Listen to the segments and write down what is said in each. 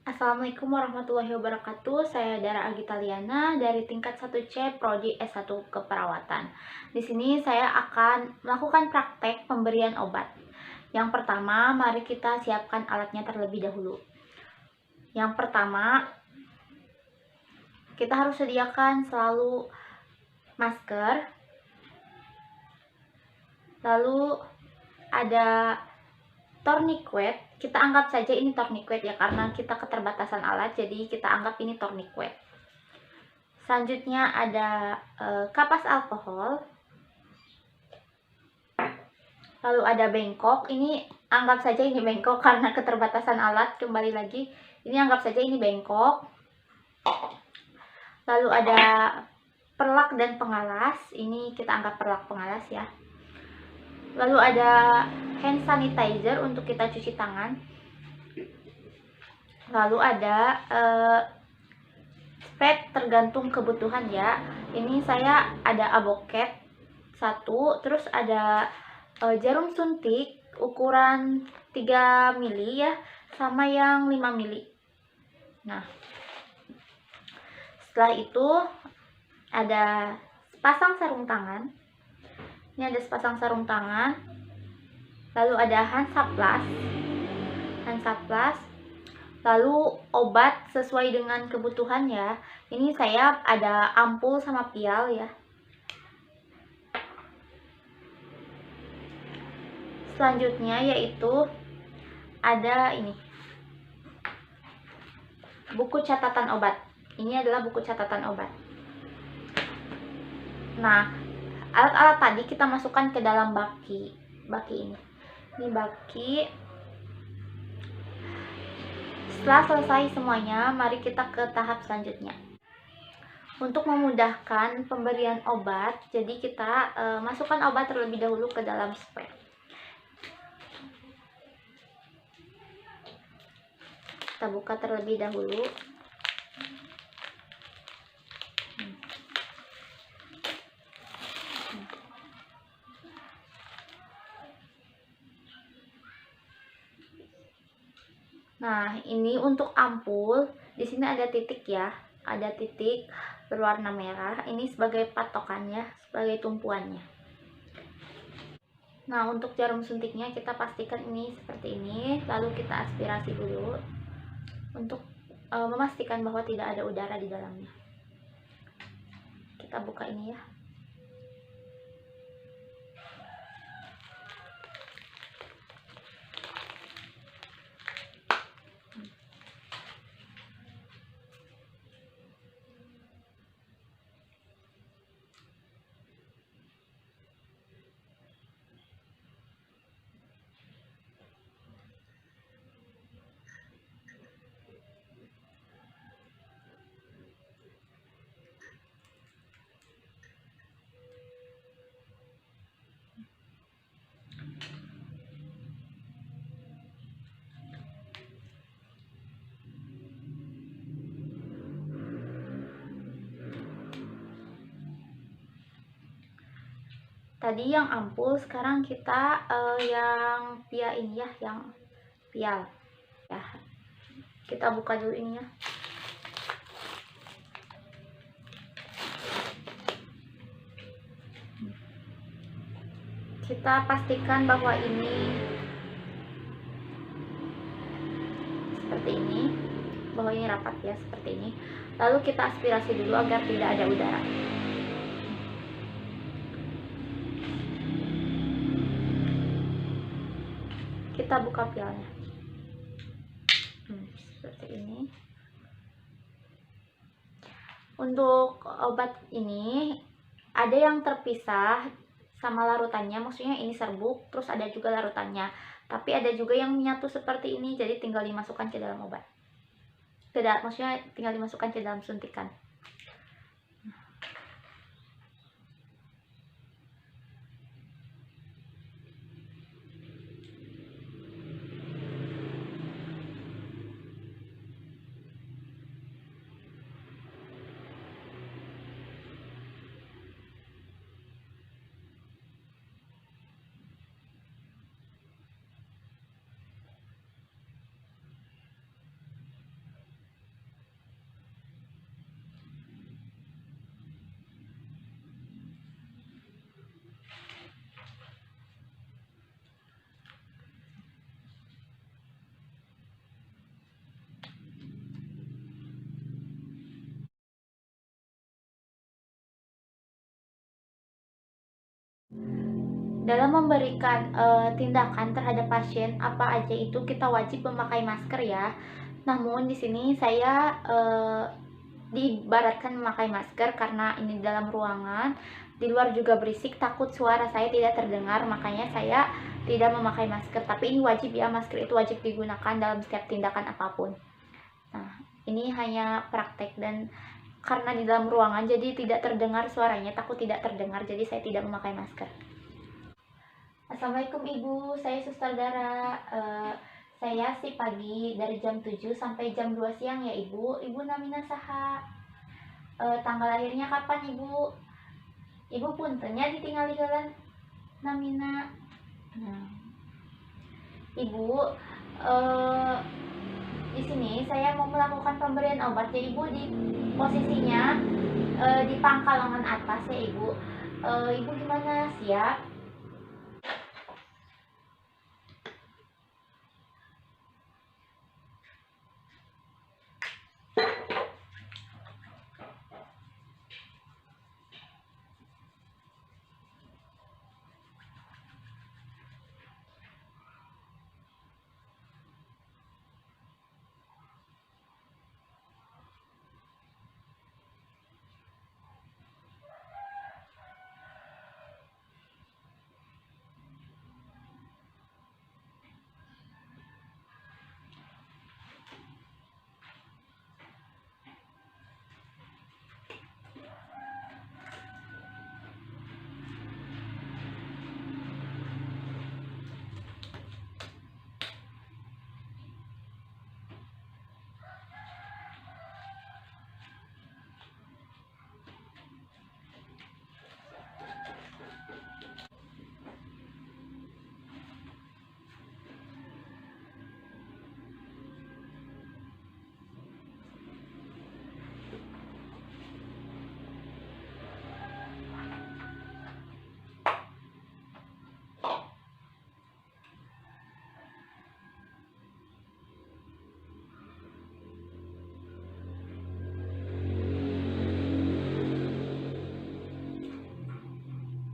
Assalamualaikum warahmatullahi wabarakatuh. Saya Dara Agitaliana dari tingkat 1C Prodi S1 Keperawatan. Di sini saya akan melakukan praktek pemberian obat. Yang pertama, mari kita siapkan alatnya terlebih dahulu. Yang pertama, kita harus sediakan selalu masker. Lalu ada tourniquet. Kita anggap saja ini tourniquet ya, karena kita keterbatasan alat, jadi kita anggap ini tourniquet. Selanjutnya ada kapas alkohol. Lalu ada bengkok. Ini anggap saja ini bengkok karena keterbatasan alat. Kembali lagi, ini anggap saja ini bengkok. Lalu ada perlak dan pengalas. Ini kita anggap perlak pengalas ya. Lalu ada hand sanitizer untuk kita cuci tangan. Lalu ada spray, tergantung kebutuhan ya. Ini saya ada aboket 1, terus ada jarum suntik ukuran 3 mili ya, sama yang 5 mili. Nah, setelah itu ada sepasang sarung tangan. Ini ada sepasang sarung tangan. Lalu ada hansaplas. Lalu obat sesuai dengan kebutuhan ya. Ini saya ada ampul sama pial ya. Selanjutnya yaitu ada ini, buku catatan obat. Ini adalah buku catatan obat. Nah, alat-alat tadi kita masukkan ke dalam baki ini. Ini baki. Setelah selesai semuanya, mari kita ke tahap selanjutnya. Untuk memudahkan pemberian obat, jadi kita masukkan obat terlebih dahulu ke dalam spray. Kita buka terlebih dahulu. Nah, ini untuk ampul. Di sini ada titik ya, ada titik berwarna merah. Ini sebagai patokannya, sebagai tumpuannya. Nah, untuk jarum suntiknya kita pastikan ini seperti ini. Lalu kita aspirasi dulu untuk memastikan bahwa tidak ada udara di dalamnya. Kita buka ini ya. Tadi yang ampul, sekarang kita yang pia ini ya, yang pial ya. Kita buka dulu ini ya. Kita pastikan bahwa ini seperti ini, bahwa ini rapat ya, seperti ini. Lalu kita aspirasi dulu agar tidak ada udara. Kita buka pialnya. Seperti ini. Untuk obat ini ada yang terpisah sama larutannya, maksudnya ini serbuk, terus ada juga larutannya. Tapi ada juga yang menyatu seperti ini, jadi tinggal dimasukkan ke dalam obat. Maksudnya tinggal dimasukkan ke dalam suntikan. Dalam memberikan tindakan terhadap pasien apa aja itu kita wajib memakai masker ya. Namun di sini saya diibaratkan memakai masker karena ini dalam ruangan, di luar juga berisik, takut suara saya tidak terdengar, makanya saya tidak memakai masker. Tapi ini wajib ya, masker itu wajib digunakan dalam setiap tindakan apapun. Nah, ini hanya praktek dan karena di dalam ruangan jadi tidak terdengar suaranya, takut tidak terdengar, jadi saya tidak memakai masker. Assalamualaikum Ibu, saya Suster Dara. Saya si pagi dari jam 7 sampai jam 2 siang ya Ibu. Ibu namina saha? Tanggal lahirnya kapan Ibu? Ibu puntennya ditinggali jalan namina. Nah, Ibu, di sini saya mau melakukan pemberian obat ya Ibu, di posisinya di pangkal lengan atas ya Ibu. Ibu gimana? Siap?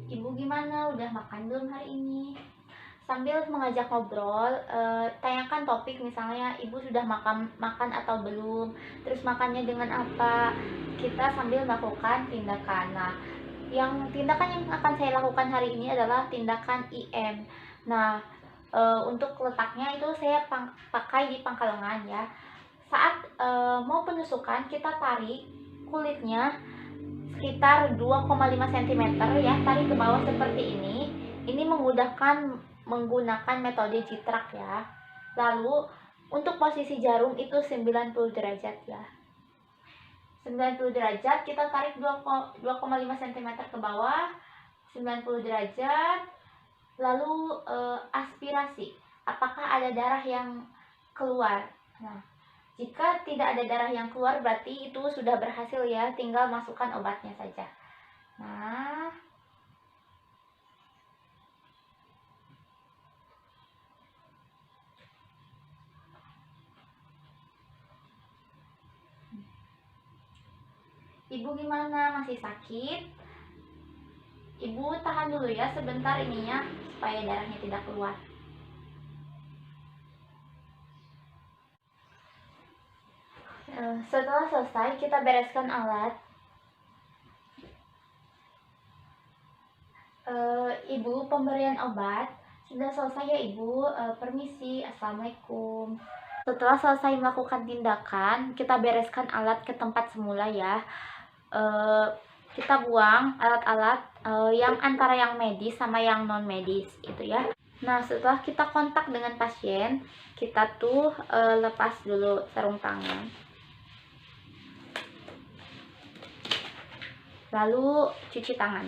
Ibu gimana? Udah makan belum hari ini? Sambil mengajak ngobrol, tanyakan topik misalnya ibu sudah makan atau belum, terus makannya dengan apa. Kita sambil melakukan tindakan. Nah, tindakan yang akan saya lakukan hari ini adalah tindakan IM. Nah, untuk letaknya itu saya pakai di pangkal lengan ya. Saat mau penusukan kita tarik kulitnya sekitar 2,5 cm ya, tarik ke bawah seperti ini. Ini menggunakan metode jitrak ya. Lalu untuk posisi jarum itu 90 derajat ya. 90 derajat kita tarik 2,5 cm ke bawah, 90 derajat. Lalu aspirasi, apakah ada darah yang keluar. Nah, jika tidak ada darah yang keluar berarti itu sudah berhasil ya, tinggal masukkan obatnya saja. Nah, Ibu gimana? Masih sakit? Ibu tahan dulu ya sebentar ininya supaya darahnya tidak keluar. Setelah selesai kita bereskan alat. Ibu, pemberian obat sudah selesai ya Ibu. Permisi, Assalamualaikum. Setelah selesai melakukan tindakan, kita bereskan alat ke tempat semula ya. Kita buang alat-alat yang antara yang medis sama yang non medis itu ya. Nah, setelah kita kontak dengan pasien, kita tuh lepas dulu sarung tangan. Lalu cuci tangan.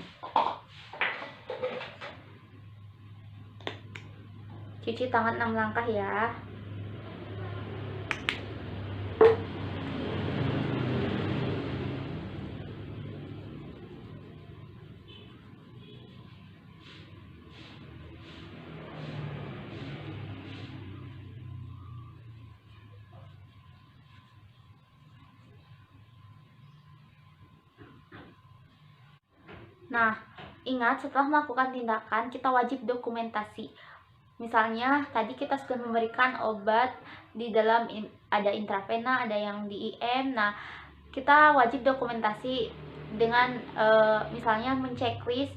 Cuci tangan 6 langkah ya. Nah, Ingat, setelah melakukan tindakan, kita wajib dokumentasi. Misalnya, tadi kita sudah memberikan obat di dalam ada intravena, ada yang di IM. Nah, kita wajib dokumentasi dengan misalnya menceklis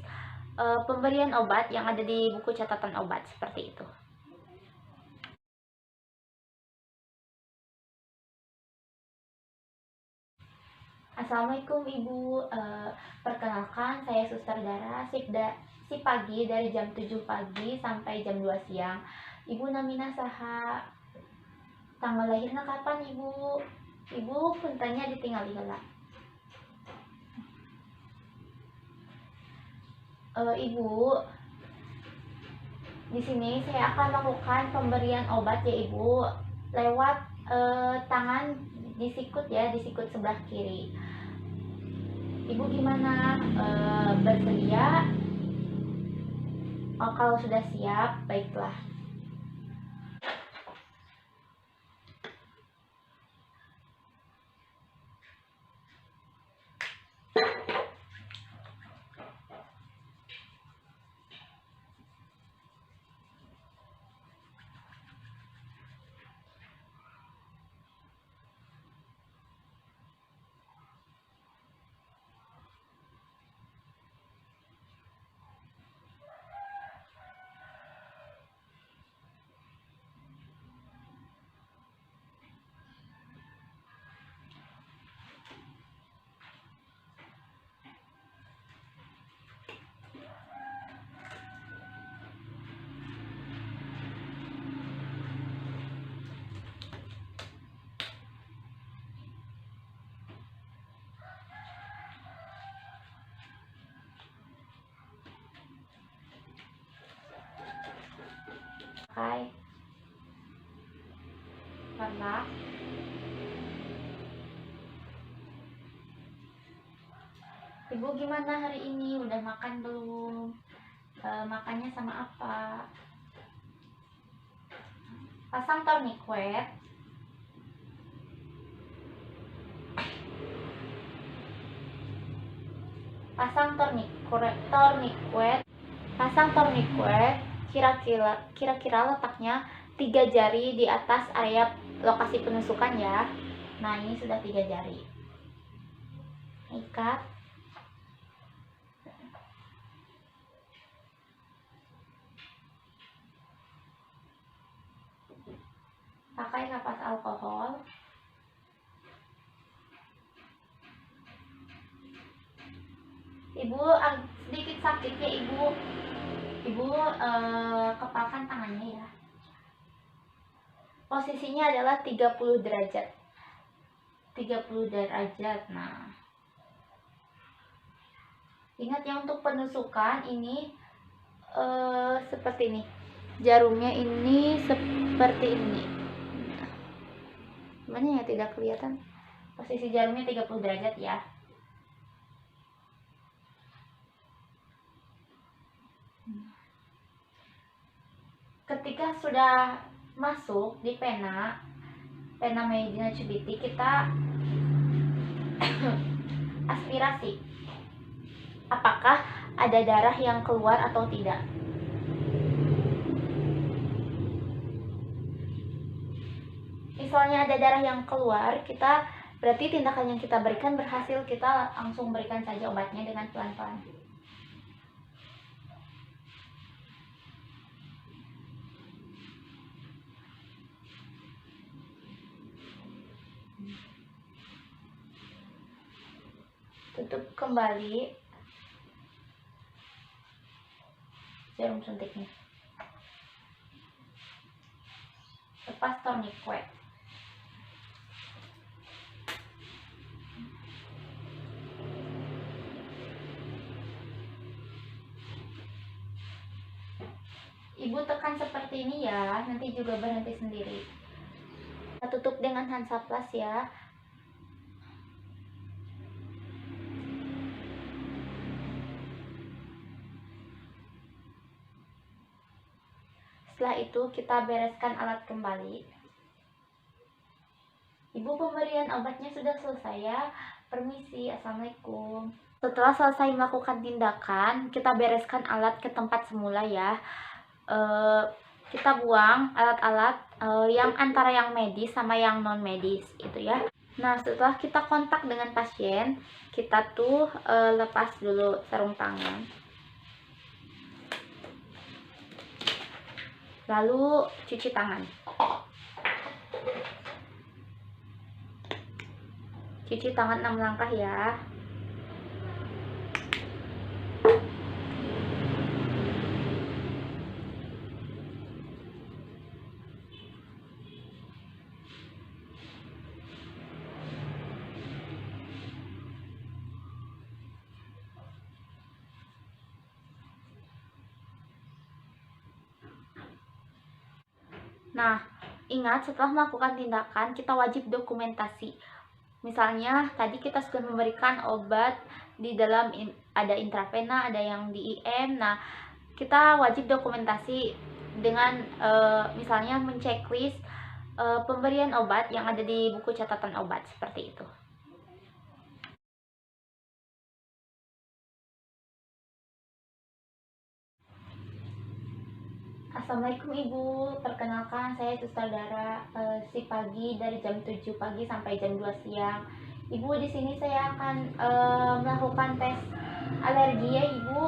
pemberian obat yang ada di buku catatan obat, seperti itu. Assalamualaikum Ibu, perkenalkan saya Suster Dara, si pagi dari jam 7 pagi sampai jam 2 siang. Ibu namina saha, tanggal lahirnya kapan Ibu? Ibu puntanya ditinggal heula. Ibu, di sini saya akan melakukan pemberian obat ya Ibu, lewat tangan disikut ya, disikut sebelah kiri. Ibu gimana? Bersedia? Oh, kalau sudah siap, baiklah. Hai, karena Ibu gimana hari ini? Udah makan belum? Makannya sama apa? Pasang tourniquet. Pasang tourniquet. Pasang tourniquet. Kira-kira letaknya 3 jari di atas area lokasi penusukan ya. Nah, ini sudah 3 jari. Ikat. Pakai kapas alkohol. Ibu sedikit sakit ya Ibu. Ibu kepalkan tangannya ya. Posisinya adalah 30 derajat. 30 derajat. Nah, ingat ya, untuk penusukan ini seperti ini. Jarumnya ini seperti ini. Gimana ya, tidak kelihatan? Posisi jarumnya 30 derajat ya. Ketika sudah masuk di pena Medina Cubiti, kita aspirasi. Apakah ada darah yang keluar atau tidak? Misalnya ada darah yang keluar, kita berarti tindakan yang kita berikan berhasil. Kita langsung berikan saja obatnya dengan pelan-pelan. Tutup kembali jarum suntiknya. Lepas tourniquet. Ibu tekan seperti ini ya, nanti juga berhenti sendiri. Kita tutup dengan Hansaplast ya. Setelah itu kita bereskan alat kembali. Ibu, pemberian obatnya sudah selesai ya. Permisi, assalamualaikum. Setelah selesai melakukan tindakan, kita bereskan alat ke tempat semula ya. Kita buang alat-alat yang antara yang medis sama yang non medis itu ya. Nah, setelah kita kontak dengan pasien, kita tuh lepas dulu sarung tangan. Lalu cuci tangan. Cuci tangan 6 langkah ya. Nah, ingat setelah melakukan tindakan, kita wajib dokumentasi. Misalnya, tadi kita sudah memberikan obat di dalam ada intravena, ada yang di IM. Nah, kita wajib dokumentasi dengan misalnya menceklis pemberian obat yang ada di buku catatan obat seperti itu. Assalamualaikum Ibu, perkenalkan saya Suster Dara, si pagi dari jam 7 pagi sampai jam 2 siang. Ibu, di sini saya akan melakukan tes alergi ya Ibu.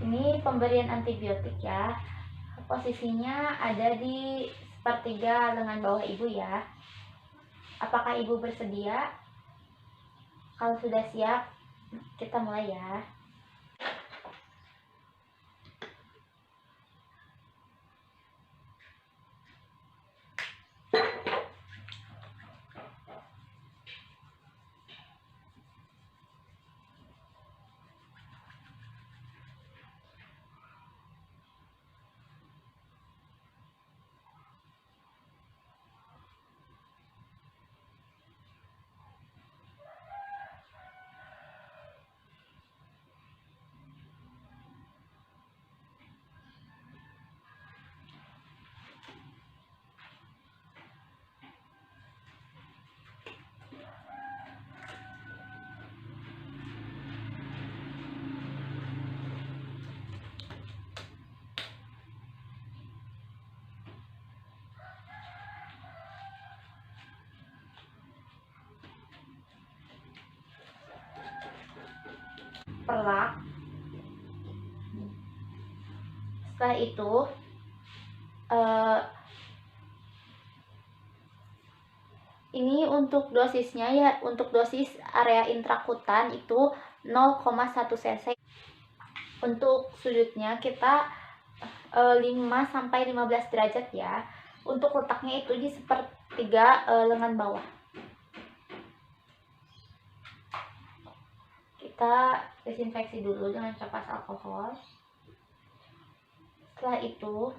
Ini pemberian antibiotik ya. Posisinya ada di sepertiga lengan bawah Ibu ya. Apakah Ibu bersedia? Kalau sudah siap, kita mulai ya. Perlak. Setelah itu ini untuk dosisnya ya, untuk dosis area intrakutan itu 0,1 cc. Untuk sudutnya kita 5 sampai 15 derajat ya. Untuk letaknya itu di sepertiga lengan bawah. Kita desinfeksi dulu dengan kapas alkohol. Setelah itu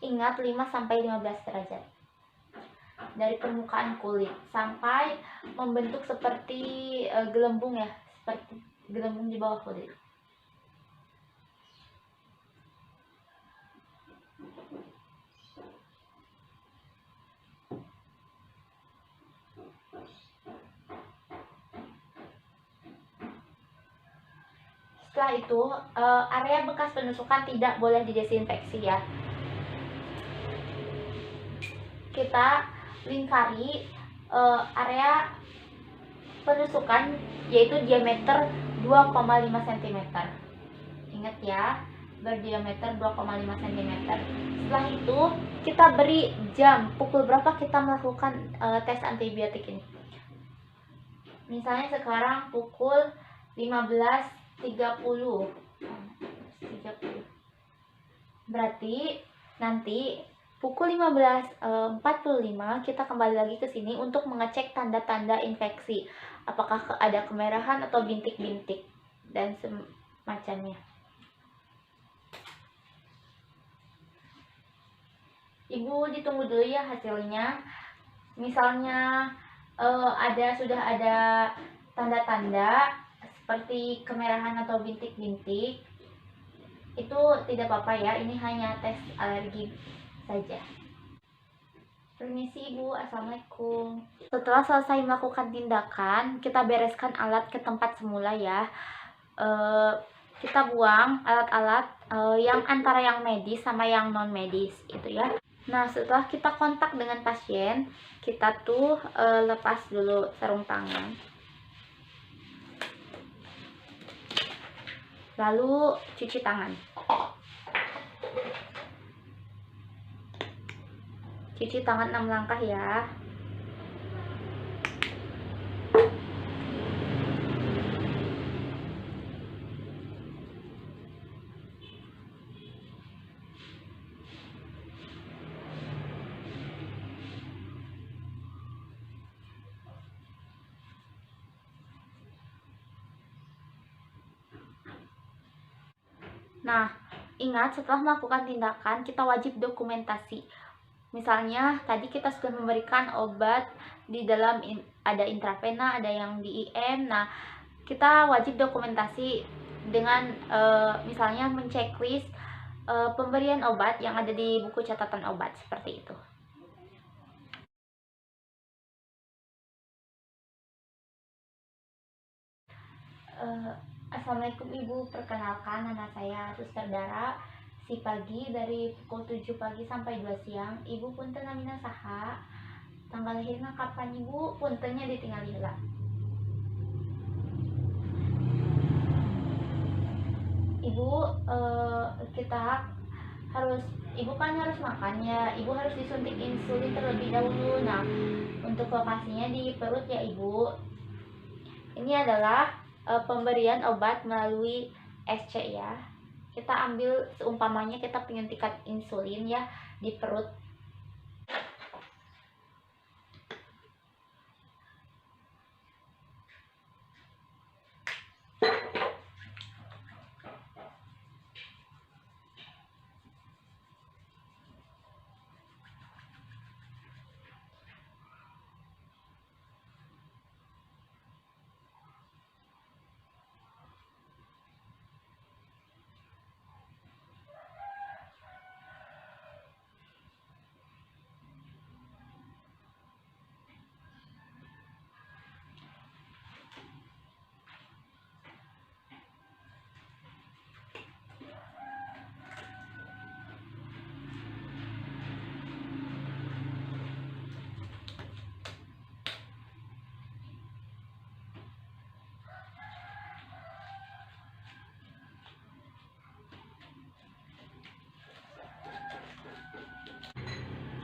ingat 5 sampai 15 derajat dari permukaan kulit sampai membentuk seperti gelembung ya, seperti gelembung di bawah kulit. Setelah itu area bekas penusukan tidak boleh didesinfeksi ya. Kita lingkari area penusukan yaitu diameter 2,5 cm. Ingat ya, berdiameter 2,5 cm. Setelah itu kita beri jam, pukul berapa kita melakukan tes antibiotik ini. Misalnya sekarang pukul 15.30. Berarti nanti pukul 15.45 kita kembali lagi ke sini untuk mengecek tanda-tanda infeksi. Apakah ada kemerahan atau bintik-bintik dan semacamnya. Ibu ditunggu dulu ya hasilnya. Misalnya sudah ada tanda-tanda seperti kemerahan atau bintik-bintik, itu tidak apa-apa ya, ini hanya tes alergi saja. Permisi Ibu, Assalamualaikum. Setelah selesai melakukan tindakan, kita bereskan alat ke tempat semula ya. Kita buang alat-alat yang antara yang medis sama yang non medis itu ya. Nah, setelah kita kontak dengan pasien, kita tuh lepas dulu sarung tangan. Lalu cuci tangan. Cuci tangan 6 langkah ya. Nah, ingat setelah melakukan tindakan kita wajib dokumentasi. Misalnya tadi kita sudah memberikan obat di dalam ada intravena, ada yang di IM. Nah, kita wajib dokumentasi dengan misalnya menceklis pemberian obat yang ada di buku catatan obat seperti itu. Assalamualaikum Ibu, perkenalkan nama saya Suster Dara. Si pagi dari pukul 7 pagi sampai 2 siang. Ibu punten namina saha? Tanggal lahirna kapan Ibu? Puntennya ditinggal heula. Ibu kita harus Ibu kan harus makan ya. Ibu harus disuntik insulin terlebih dahulu. Nah, untuk lokasinya di perut ya Ibu. Ini adalah pemberian obat melalui SC ya. Kita ambil seumpamanya kita penyuntikan insulin ya di perut.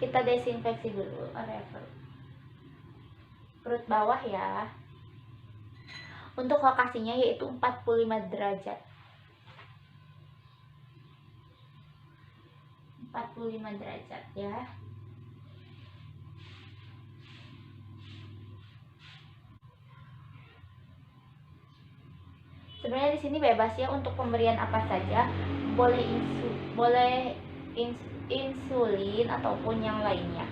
Kita desinfeksi dulu area perut bawah ya. Untuk lokasinya yaitu 45 derajat. 45 derajat ya. Sebenarnya di sini bebas ya untuk pemberian apa saja, boleh insulin ataupun yang lainnya.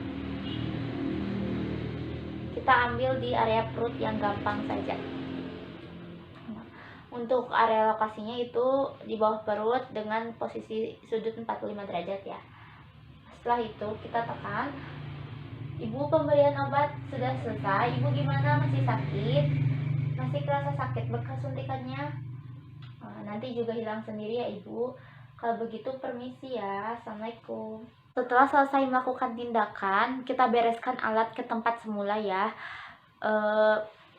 Kita ambil di area perut yang gampang saja. Untuk area lokasinya itu di bawah perut dengan posisi sudut 45 derajat ya. Setelah itu kita tekan. Ibu, pemberian obat sudah selesai. Ibu gimana? Masih sakit? Masih kerasa sakit bekas suntikannya? Nanti juga hilang sendiri ya Ibu. Kalau begitu permisi ya. Assalamualaikum. Setelah selesai melakukan tindakan, kita bereskan alat ke tempat semula ya.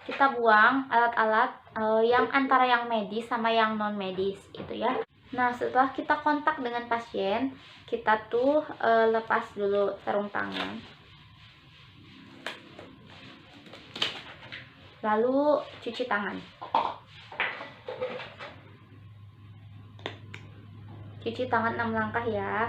Kita buang alat-alat yang antara yang medis sama yang non medis itu ya. Nah, setelah kita kontak dengan pasien, kita tuh lepas dulu sarung tangan. Lalu cuci tangan. Cuci tangan 6 langkah ya.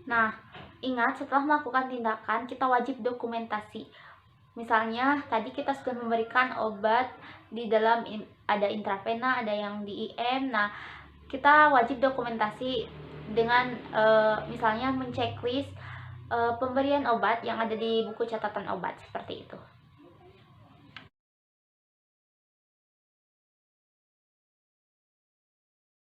Nah, ingat setelah melakukan tindakan kita wajib dokumentasi. Misalnya tadi kita sudah memberikan obat di dalam ada intravena, ada yang di IM. Nah, kita wajib dokumentasi dengan misalnya menceklis pemberian obat yang ada di buku catatan obat seperti itu.